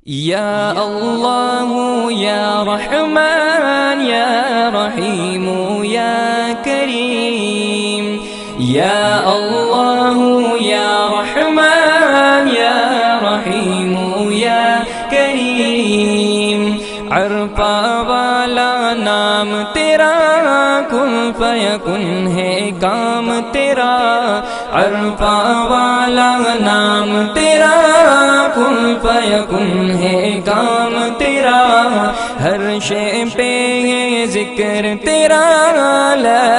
या अल्लाह या रहमान या रहीम या करीम। या अल्लाह या रहमान या रहीम या करीम। अरफा वाला नाम तेरा, कुन फयकुन है काम तेरा। अरफा वाला नाम तेरा, कुन फयकुन है काम तेरा। हर शे पे है जिक्र तेरा। ला